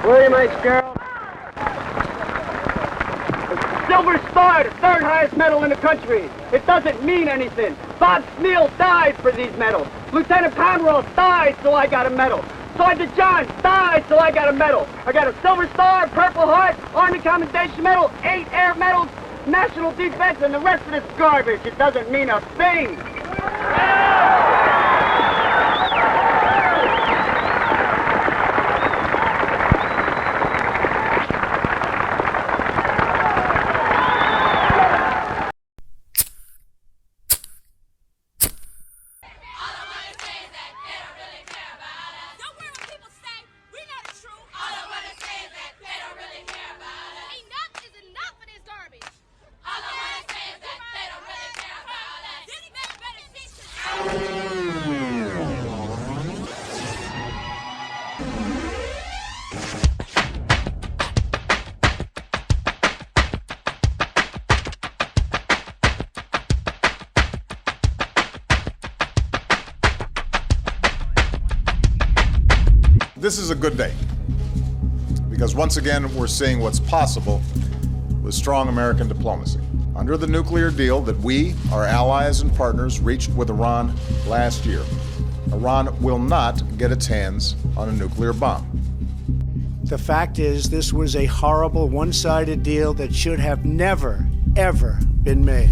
William H. Carroll. Silver Star, the third highest medal in the country. It doesn't mean anything. Bob Sneal died for these medals. Lieutenant Pomeroy died, so I got a medal. Sergeant John died, so I got a medal. I got a Silver Star, Purple Heart, Army Commendation Medal, 8 Air Medals, National Defense, and the rest of this garbage. It doesn't mean a thing. This is a good day, because once again we're seeing what's possible with strong American diplomacy. Under the nuclear deal that we, our allies and partners, reached with Iran last year, Iran will not get its hands on a nuclear bomb. The fact is, this was a horrible, one-sided deal that should have never, ever been made.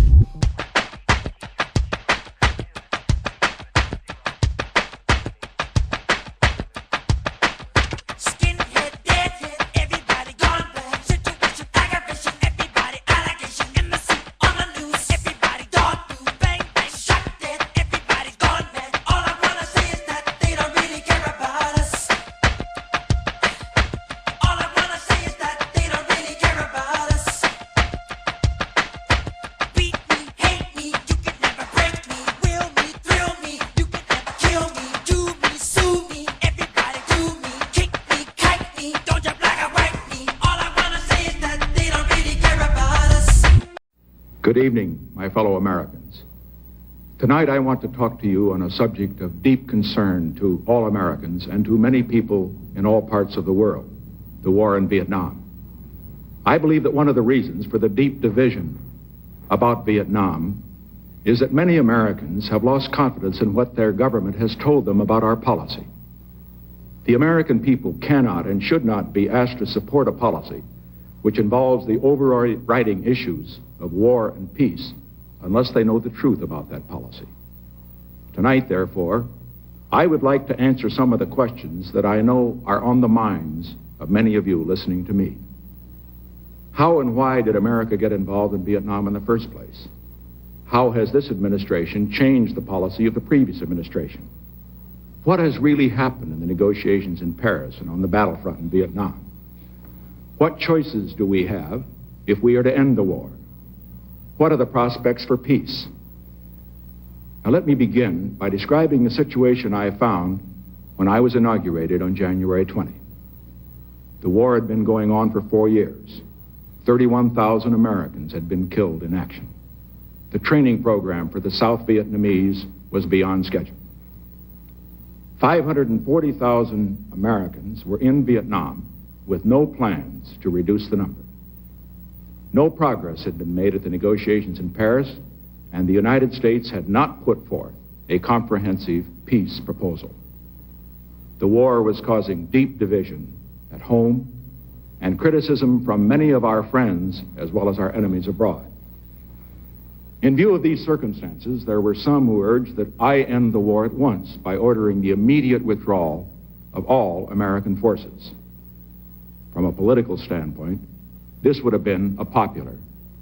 Good evening, my fellow Americans. Tonight I want to talk to you on a subject of deep concern to all Americans and to many people in all parts of the world, the war in Vietnam. I believe that one of the reasons for the deep division about Vietnam is that many Americans have lost confidence in what their government has told them about our policy. The American people cannot and should not be asked to support a policy which involves the overriding issues of war and peace unless they know the truth about that policy. Tonight, therefore, I would like to answer some of the questions that I know are on the minds of many of you listening to me. How and why did America get involved in Vietnam in the first place? How has this administration changed the policy of the previous administration? What has really happened in the negotiations in Paris and on the battlefront in Vietnam? What choices do we have if we are to end the war? What are the prospects for peace? Now let me begin by describing the situation I found when I was inaugurated on January 20. The war had been going on for 4 years. 31,000 Americans had been killed in action. The training program for the South Vietnamese was beyond schedule. 540,000 Americans were in Vietnam with no plans to reduce the number. No progress had been made at the negotiations in Paris, and the United States had not put forth a comprehensive peace proposal. The war was causing deep division at home and criticism from many of our friends as well as our enemies abroad. In view of these circumstances, there were some who urged that I end the war at once by ordering the immediate withdrawal of all American forces. From a political standpoint, this would have been a popular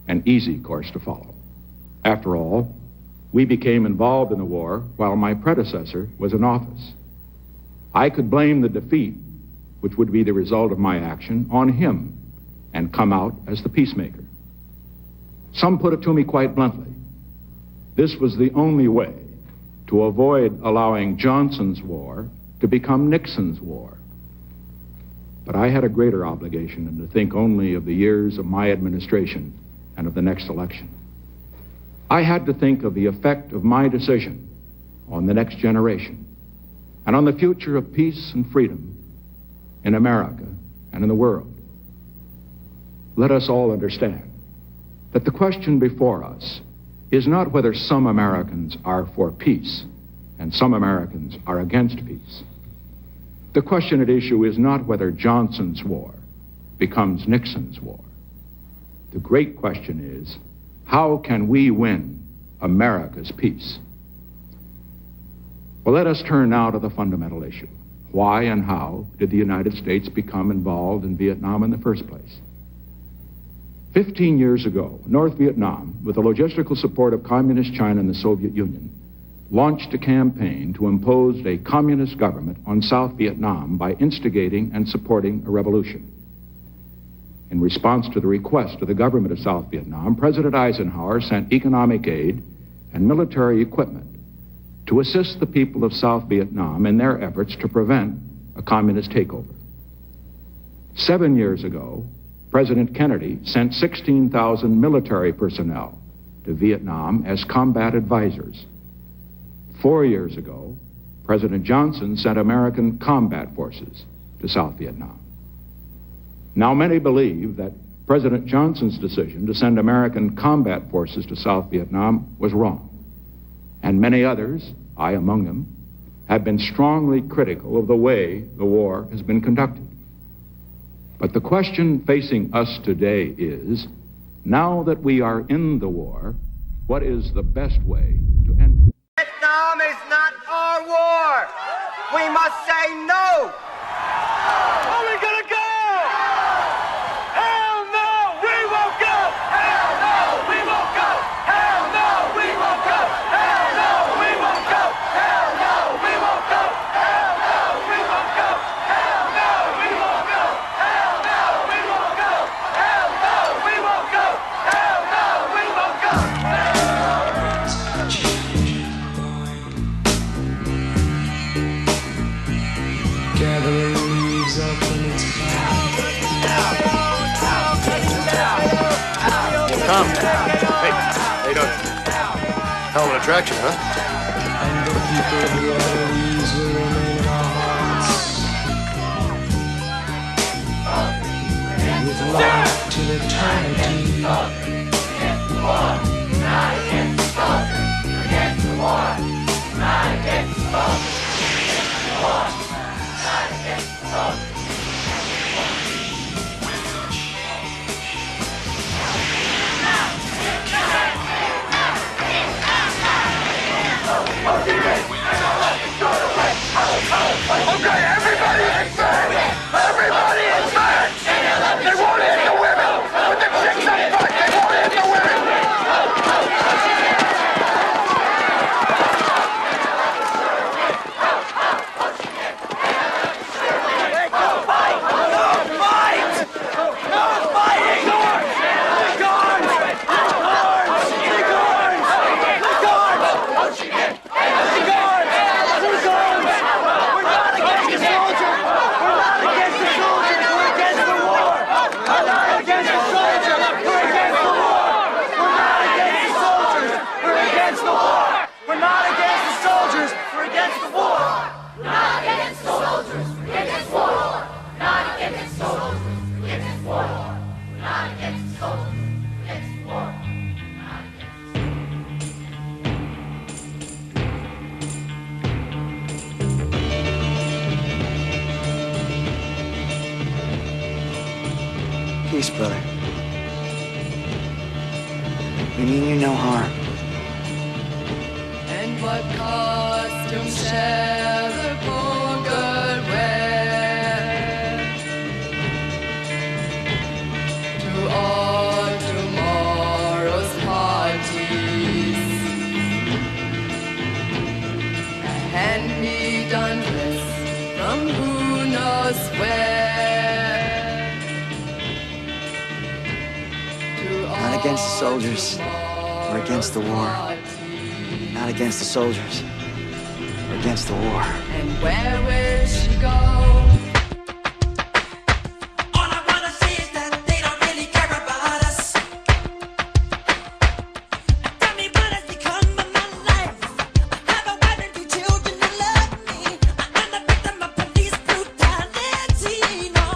and easy course to follow. After all, we became involved in the war while my predecessor was in office. I could blame the defeat, which would be the result of my action, on him and come out as the peacemaker. Some put it to me quite bluntly. This was the only way to avoid allowing Johnson's war to become Nixon's war. But I had a greater obligation than to think only of the years of my administration and of the next election. I had to think of the effect of my decision on the next generation and on the future of peace and freedom in America and in the world. Let us all understand that the question before us is not whether some Americans are for peace and some Americans are against peace. The question at issue is not whether Johnson's war becomes Nixon's war. The great question is, how can we win America's peace? Well, let us turn now to the fundamental issue. Why and how did the United States become involved in Vietnam in the first place? 15 years ago, North Vietnam, with the logistical support of Communist China and the Soviet Union, launched a campaign to impose a communist government on South Vietnam by instigating and supporting a revolution. In response to the request of the government of South Vietnam, President Eisenhower sent economic aid and military equipment to assist the people of South Vietnam in their efforts to prevent a communist takeover. 7 years ago, President Kennedy sent 16,000 military personnel to Vietnam as combat advisors. 4 years ago, President Johnson sent American combat forces to South Vietnam. Now, many believe that President Johnson's decision to send American combat forces to South Vietnam was wrong. And many others, I among them, have been strongly critical of the way the war has been conducted. But the question facing us today is, now that we are in the war, what is the best way to end it? Vietnam is not our war. We must say no. Are we gonna go? Hell no, we won't go. Hell no, we won't go. Hell no, we won't go. Hell no, we won't go. Hell no, we won't go. Hell no, we won't go. Hell no, we won't go. Hell no, we won't go. Hell no, we won't go. Hell no, we won't go. Gathering leaves up in its Tom. Hey, how you doing? Hell of an attraction, huh? and the people of the other leaves will remain in our hearts with love till eternity. Okay, everybody is back! Everybody is back! They won't hit the women! With the chicks up front, they won't hit the women! No fight! No fight! No fighting! The guards! The guards! The guards! The guards! The guards! We're not against the soldiers! We're not against the soldiers! We're against the war! We're not against the soldiers! We're against the war! We're not against the soldiers! We're against the war! We're not against the soldiers! We're against the war! Not against the soldiers, against war. Not against the soldiers, against war. Not against the soldiers, against war. Not against Peace, brother. We mean you no harm. And what costume shall the poor girl wear to all tomorrow's parties? A hand-me-down dress from who knows where. Not against the soldiers. We're against the war. Not against the soldiers. We're against the war. And where will she go? All I wanna say is that they don't really care about us. Tell me what has become of my life. I have a wife and 2 children that love me. I'm a victim of police brutality. No.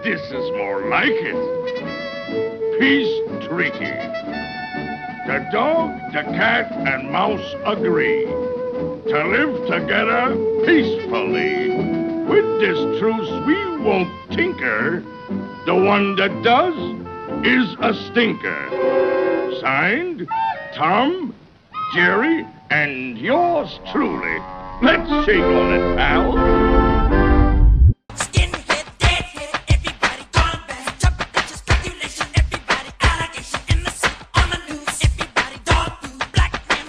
This is more like it. Peace treaty. The dog, the cat, and mouse agree to live together peacefully. With this truce, we won't tinker. The one that does is a stinker. Signed, Tom, Jerry, and yours truly. Let's shake on it, pal. Skinhead, deadhead, everybody gone bad. Trepidation, speculation, everybody allegation, innocent on the news. Everybody dog food, black man,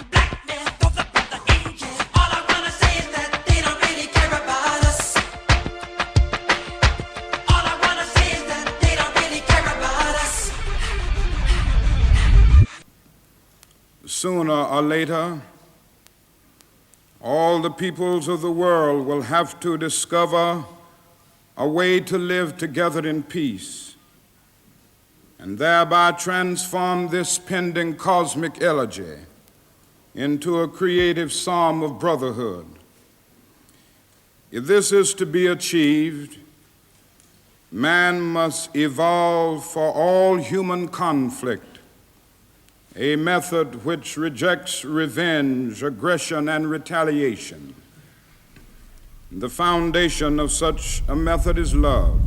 throw the brother in jail. All I wanna say is that they don't really care about us. All I wanna say is that they don't really care about us. Sooner or later, all the peoples of the world will have to discover a way to live together in peace and thereby transform this pending cosmic elegy into a creative psalm of brotherhood. If this is to be achieved, man must evolve for all human conflict a method which rejects revenge, aggression, and retaliation. The foundation of such a method is love.